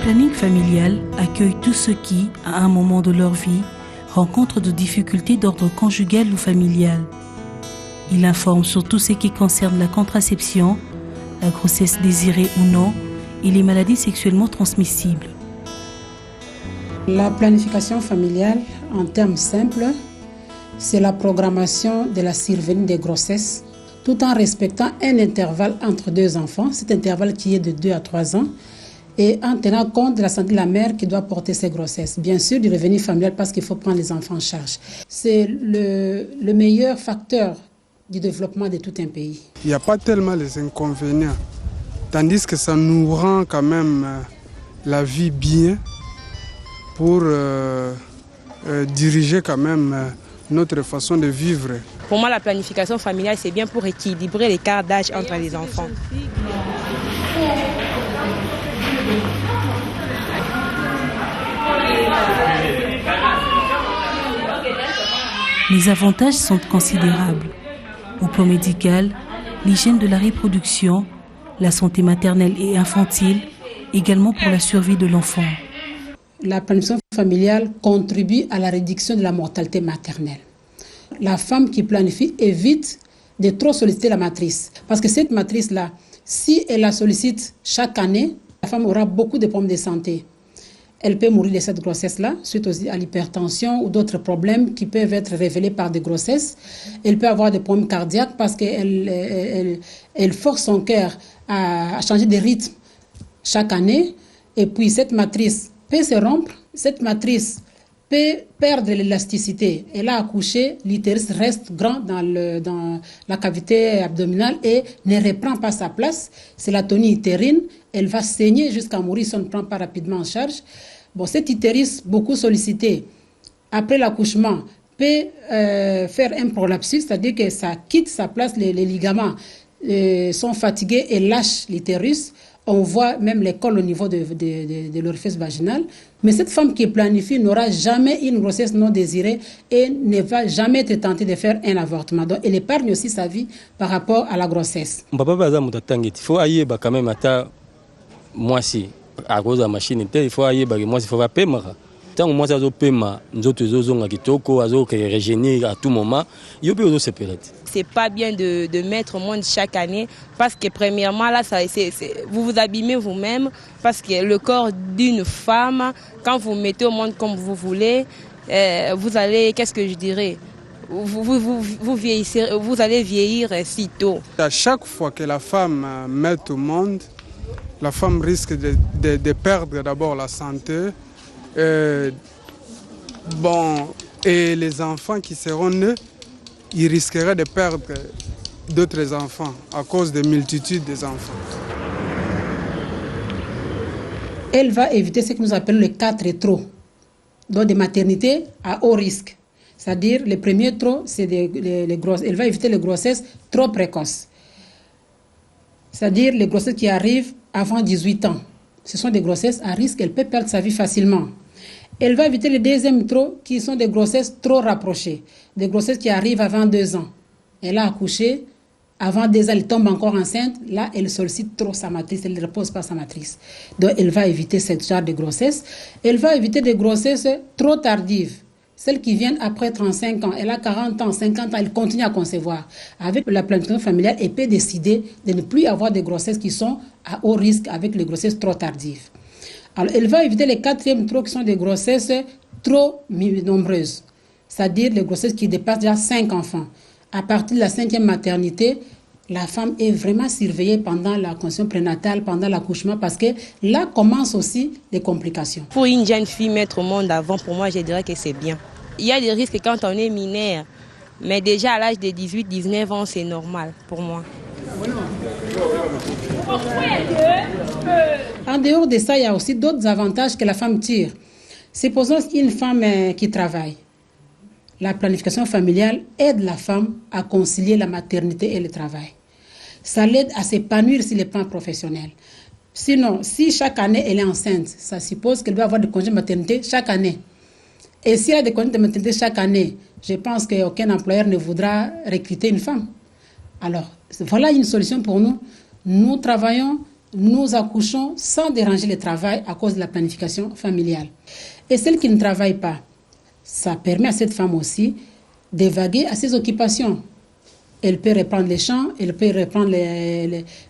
planning familial accueille tous ceux qui, à un moment de leur vie, rencontrent de difficultés d'ordre conjugal ou familial. Il informe sur tout ce qui concerne la contraception, la grossesse désirée ou non et les maladies sexuellement transmissibles. La planification familiale, en termes simples, c'est la programmation de la survenue des grossesses tout en respectant un intervalle entre deux enfants, cet intervalle qui est de 2 à 3 ans, et en tenant compte de la santé de la mère qui doit porter ses grossesses. Bien sûr, du revenu familial parce qu'il faut prendre les enfants en charge. C'est le meilleur facteur du développement de tout un pays. Il n'y a pas tellement les inconvénients, tandis que ça nous rend quand même la vie bien pour diriger quand même notre façon de vivre. Pour moi, la planification familiale, c'est bien pour équilibrer l'écart d'âge entre les enfants. Les avantages sont considérables. Au plan médical, l'hygiène de la reproduction, la santé maternelle et infantile, également pour la survie de l'enfant. La planification familiale contribue à la réduction de la mortalité maternelle. La femme qui planifie évite de trop solliciter la matrice. Parce que cette matrice-là, si elle la sollicite chaque année, la femme aura beaucoup de problèmes de santé. Elle peut mourir de cette grossesse-là, suite aussi à l'hypertension ou d'autres problèmes qui peuvent être révélés par des grossesses. Elle peut avoir des problèmes cardiaques parce qu'elle force son cœur à changer de rythme chaque année. Et puis cette matrice peut se rompre, cette matrice peut perdre l'élasticité. Elle a accouché, l'utérus reste grand dans la cavité abdominale et ne reprend pas sa place. C'est l'atonie utérine. Elle va saigner jusqu'à mourir si on ne prend pas rapidement en charge. Bon, cet utérus, beaucoup sollicité, après l'accouchement, peut faire un prolapsus, c'est-à-dire que ça quitte sa place, les ligaments sont fatigués et lâchent l'utérus. On voit même les cols au niveau de l'orifice vaginal. Mais cette femme qui planifie n'aura jamais une grossesse non désirée et ne va jamais être tentée de faire un avortement. Donc, elle épargne aussi sa vie par rapport à la grossesse. Il faut aller quand même moi si à cause de la machine il faut aller moi il faut pas payer tant moi ça zo paiement nous autres zonga kitoko azo que régénérer à tout moment il peut aussi séparer. C'est pas bien de mettre moins chaque année parce que premièrement là vous vous abîmez vous-même parce que le corps d'une femme quand vous mettez au monde comme vous voulez vous allez qu'est-ce que je dirais vous vieillissez, vous allez vieillir si tôt. À chaque fois que la femme met au monde, la femme risque de perdre d'abord la santé. Et les enfants qui seront nés, ils risqueraient de perdre d'autres enfants à cause de multitudes des enfants. Elle va éviter ce que nous appelons le 4 trop, donc des maternités à haut risque. C'est-à-dire, le premier trop, c'est les grossesses. Elle va éviter les grossesses trop précoces. C'est-à-dire les grossesses qui arrivent avant 18 ans. Ce sont des grossesses à risque, elle peut perdre sa vie facilement. Elle va éviter les deuxièmes trop, qui sont des grossesses trop rapprochées. Des grossesses qui arrivent avant 2 ans. Elle a accouché, avant 2 ans, elle tombe encore enceinte. Là, elle sollicite trop sa matrice, elle ne repose pas sa matrice. Donc, elle va éviter ce genre de grossesse. Elle va éviter des grossesses trop tardives. Celles qui viennent après 35 ans, elle a 40 ans, 50 ans, elle continue à concevoir. Avec la planification familiale, elle peut décider de ne plus avoir des grossesses qui sont à haut risque avec les grossesses trop tardives. Alors, elle va éviter les 4e trop qui sont des grossesses trop nombreuses. C'est-à-dire les grossesses qui dépassent déjà 5 enfants. À partir de la 5e maternité, la femme est vraiment surveillée pendant la conception prénatale, pendant l'accouchement, parce que là commencent aussi les complications. Pour une jeune fille mettre au monde avant, pour moi, je dirais que c'est bien. Il y a des risques quand on est mineur, mais déjà à l'âge de 18-19 ans, c'est normal pour moi. En dehors de ça, il y a aussi d'autres avantages que la femme tire. Supposons une femme qui travaille. La planification familiale aide la femme à concilier la maternité et le travail. Ça l'aide à s'épanouir sur le plan professionnel. Sinon, si chaque année elle est enceinte, ça suppose qu'elle doit avoir des congés de maternité chaque année. Et si elle a des congés de maternité chaque année, je pense qu'aucun employeur ne voudra recruter une femme. Alors, voilà une solution pour nous. Nous travaillons nous accouchons sans déranger le travail à cause de la planification familiale. Et celles qui ne travaillent pas, ça permet à cette femme aussi d'évaguer à ses occupations. Elle peut reprendre les champs, elle peut reprendre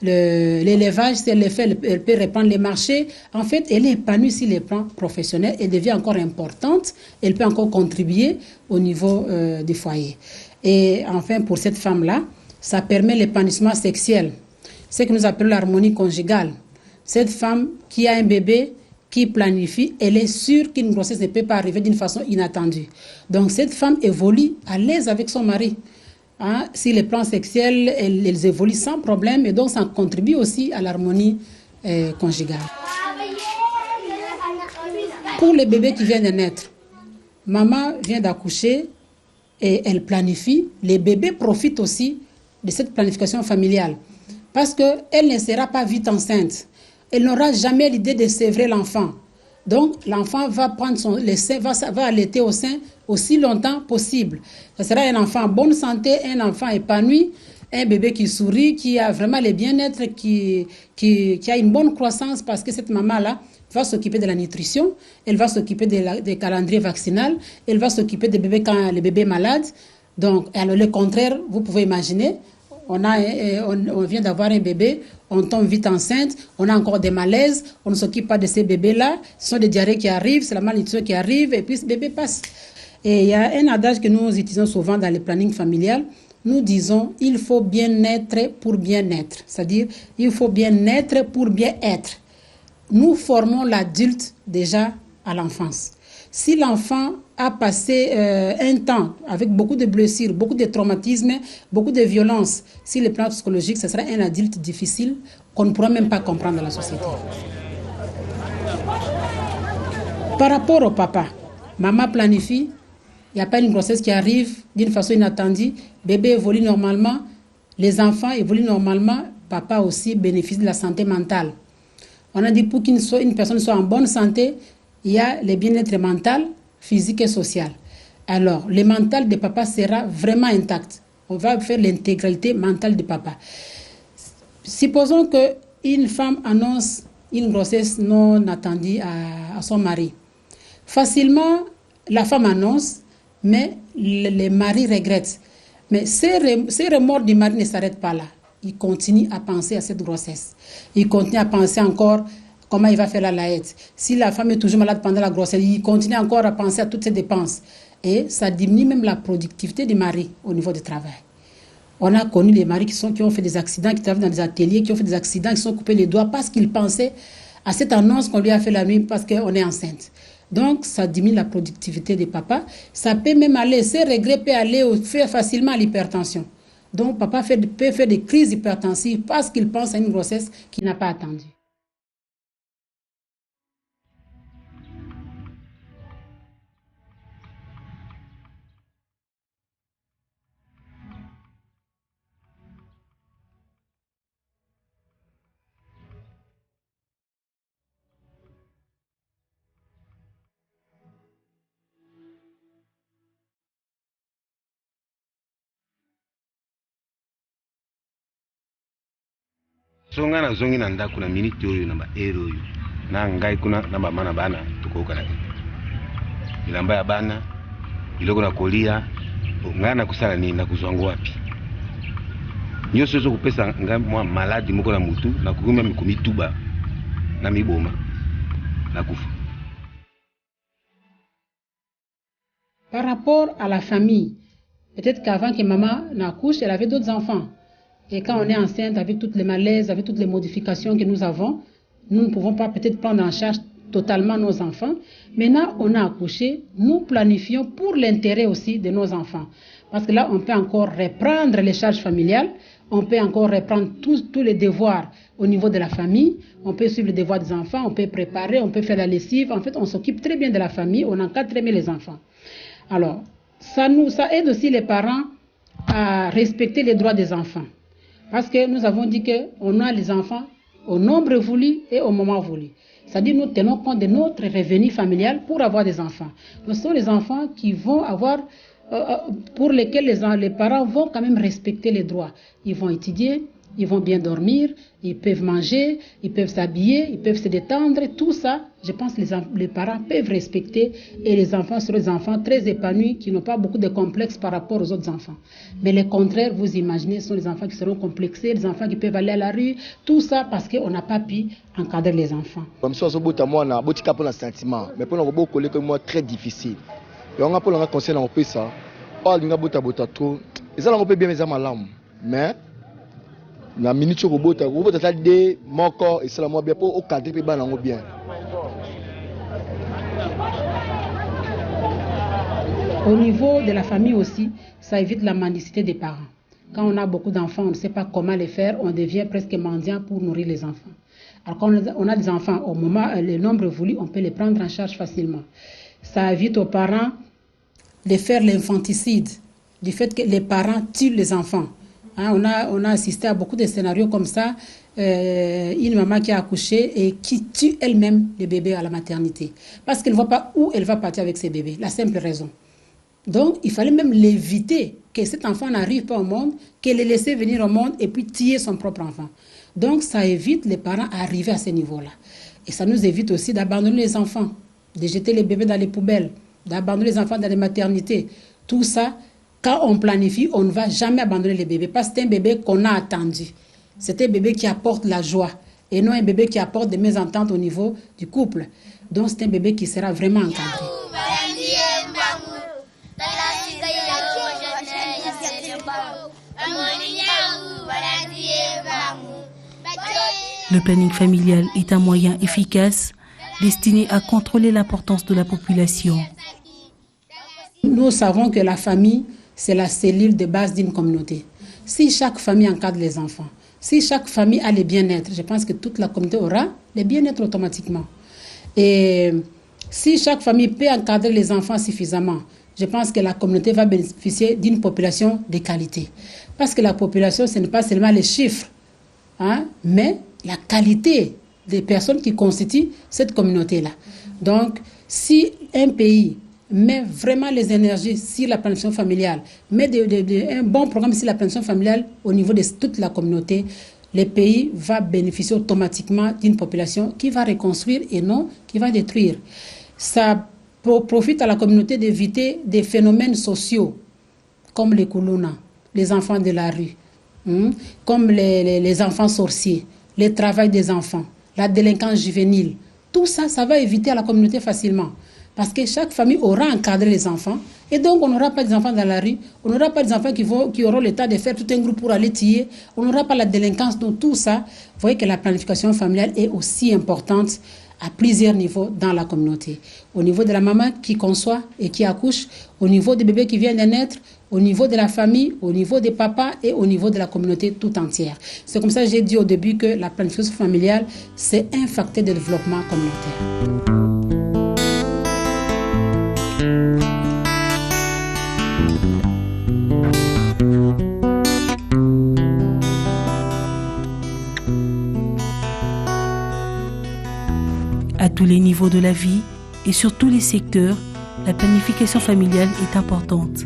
l'élevage, si elle le fait, elle peut reprendre les marchés. En fait, elle est épanouie sur les plans professionnels, elle devient encore importante, elle peut encore contribuer au niveau du foyer. Et enfin, pour cette femme-là, ça permet l'épanouissement sexuel, ce que nous appelons l'harmonie conjugale. Cette femme qui a un bébé, qui planifie, elle est sûre qu'une grossesse ne peut pas arriver d'une façon inattendue. Donc cette femme évolue à l'aise avec son mari. Hein, si les plans sexuels, elles évoluent sans problème et donc ça contribue aussi à l'harmonie conjugale. Pour les bébés qui viennent de naître, maman vient d'accoucher et elle planifie. Les bébés profitent aussi de cette planification familiale parce qu'elle ne sera pas vite enceinte. Elle n'aura jamais l'idée de sévrer l'enfant. Donc l'enfant va prendre va allaiter au sein aussi longtemps possible. Ce sera un enfant en bonne santé, un enfant épanoui, un bébé qui sourit, qui a vraiment le bien-être, qui a une bonne croissance parce que cette maman-là va s'occuper de la nutrition, elle va s'occuper des calendriers vaccinaux, elle va s'occuper des bébés quand le bébé est malade. Donc, alors, le contraire, vous pouvez imaginer, on vient d'avoir un bébé, on tombe vite enceinte, on a encore des malaises, on ne s'occupe pas de ces bébés-là, ce sont des diarrhées qui arrivent, c'est la malnutrition qui arrive, et puis ce bébé passe. Et il y a un adage que nous utilisons souvent dans le planning familial, nous disons, il faut bien naître pour bien être, c'est-à-dire, il faut bien naître pour bien être. Nous formons l'adulte déjà à l'enfance. Si l'enfant a passé un temps avec beaucoup de blessures, beaucoup de traumatismes, beaucoup de violences, sur le plan psychologique, ce sera un adulte difficile qu'on ne pourra même pas comprendre dans la société. Par rapport au papa, maman planifie, il n'y a pas une grossesse qui arrive d'une façon inattendue, bébé évolue normalement, les enfants évoluent normalement, papa aussi bénéficie de la santé mentale. On a dit pour qu'une personne soit en bonne santé, il y a le bien-être mental, physique et social. Alors, le mental de papa sera vraiment intact. On va faire l'intégralité mentale de papa. Supposons qu'une femme annonce une grossesse non attendue à son mari. Facilement, la femme annonce, mais le mari regrette. Mais ces remords du mari ne s'arrêtent pas là. Il continue à penser à cette grossesse. Il continue à penser encore comment il va faire la laïette. Si la femme est toujours malade pendant la grossesse, il continue encore à penser à toutes ses dépenses. Et ça diminue même la productivité du mari au niveau du travail. On a connu les maris qui ont fait des accidents, qui travaillent dans des ateliers, qui ont fait des accidents, qui se sont coupés les doigts parce qu'ils pensaient à cette annonce qu'on lui a fait la nuit parce qu'on est enceinte. Donc, ça diminue la productivité des papas. Ça peut même aller, ces regrets peuvent aller facilement à l'hypertension. Donc, papa peut faire des crises hypertensives parce qu'il pense à une grossesse qu'il n'a pas attendue. Songa na zongi na ndako na minute oyo na ba ero oyo na ngai kuna na mama na bana tukoka na ilamba ya bana iloko na kolia ngai na kusala nini na kuzwango wapi nyoso zo kupesa ngai mwa maladi moko na mutu na kugumya mikomituba na miboma na kufa. Par rapport à la famille, peut-être qu'avant que maman n'accouche, elle avait d'autres enfants. Et quand on est enceinte, avec toutes les malaises, avec toutes les modifications que nous avons, nous ne pouvons pas peut-être prendre en charge totalement nos enfants. Maintenant, on a accouché, nous planifions pour l'intérêt aussi de nos enfants. Parce que là, on peut encore reprendre les charges familiales, on peut encore reprendre tous les devoirs au niveau de la famille, on peut suivre les devoirs des enfants, on peut préparer, on peut faire la lessive. En fait, on s'occupe très bien de la famille, on encadre très bien les enfants. Alors, ça aide aussi les parents à respecter les droits des enfants. Parce que nous avons dit qu'on a les enfants au nombre voulu et au moment voulu. C'est-à-dire nous tenons compte de notre revenu familial pour avoir des enfants. Ce sont les enfants qui vont avoir, pour lesquels les parents vont quand même respecter les droits. Ils vont étudier, ils vont bien dormir, ils peuvent manger, ils peuvent s'habiller, ils peuvent se détendre. Tout ça, je pense que les parents peuvent respecter et les enfants seront des enfants très épanouis qui n'ont pas beaucoup de complexes par rapport aux autres enfants. Mais le contraire, vous imaginez, ce sont les enfants qui seront complexés, les enfants qui peuvent aller à la rue, tout ça parce qu'on n'a pas pu encadrer les enfants. Comme ça, on a un sentiment, mais pour nous, c'est très difficile. Et on a un conseil dans le ça. Oh, il y a trop. Et ça, on peut bien les malades. Mais, la minute robot, ça dit mon corps et ça, moi bien pour au cadre bien. Au niveau de la famille aussi, ça évite la mendicité des parents. Quand on a beaucoup d'enfants, on ne sait pas comment les faire, on devient presque mendiant pour nourrir les enfants. Alors quand on a des enfants, au moment, le nombre voulu, on peut les prendre en charge facilement. Ça évite aux parents de faire l'infanticide, du fait que les parents tuent les enfants. Hein, on a assisté à beaucoup de scénarios comme ça, une maman qui a accouché et qui tue elle-même le bébé à la maternité. Parce qu'elle ne voit pas où elle va partir avec ses bébés, la simple raison. Donc, il fallait même l'éviter, que cet enfant n'arrive pas au monde, qu'elle le laisse venir au monde et puis tuer son propre enfant. Donc, ça évite les parents à arriver à ce niveau-là. Et ça nous évite aussi d'abandonner les enfants, de jeter les bébés dans les poubelles, d'abandonner les enfants dans les maternités. Tout ça, quand on planifie, on ne va jamais abandonner les bébés. Parce que c'est un bébé qu'on a attendu. C'est un bébé qui apporte la joie et non un bébé qui apporte des mésententes au niveau du couple. Donc, c'est un bébé qui sera vraiment encadré. Le planning familial est un moyen efficace destiné à contrôler l'importance de la population. Nous savons que la famille, c'est la cellule de base d'une communauté. Si chaque famille encadre les enfants, si chaque famille a le bien-être, je pense que toute la communauté aura le bien-être automatiquement. Et si chaque famille peut encadrer les enfants suffisamment, je pense que la communauté va bénéficier d'une population de qualité. Parce que la population, ce n'est pas seulement les chiffres, hein, mais la qualité des personnes qui constituent cette communauté-là. Donc, si un pays met vraiment les énergies sur la planification familiale, met un bon programme sur la planification familiale au niveau de toute la communauté, le pays va bénéficier automatiquement d'une population qui va reconstruire et non qui va détruire. Ça profite à la communauté d'éviter des phénomènes sociaux comme les koulouna, les enfants de la rue, comme les enfants sorciers, le travail des enfants, la délinquance juvénile. Tout ça, ça va éviter à la communauté facilement. Parce que chaque famille aura encadré les enfants. Et donc, on n'aura pas des enfants dans la rue. On n'aura pas des enfants qui auront le temps de faire tout un groupe pour aller tuer. On n'aura pas la délinquance. Donc, tout ça, vous voyez que la planification familiale est aussi importante à plusieurs niveaux dans la communauté. Au niveau de la maman qui conçoit et qui accouche, au niveau des bébés qui viennent de naître, au niveau de la famille, au niveau des papas et au niveau de la communauté tout entière. C'est comme ça que j'ai dit au début que la planification familiale, c'est un facteur de développement communautaire. À tous les niveaux de la vie et sur tous les secteurs, la planification familiale est importante.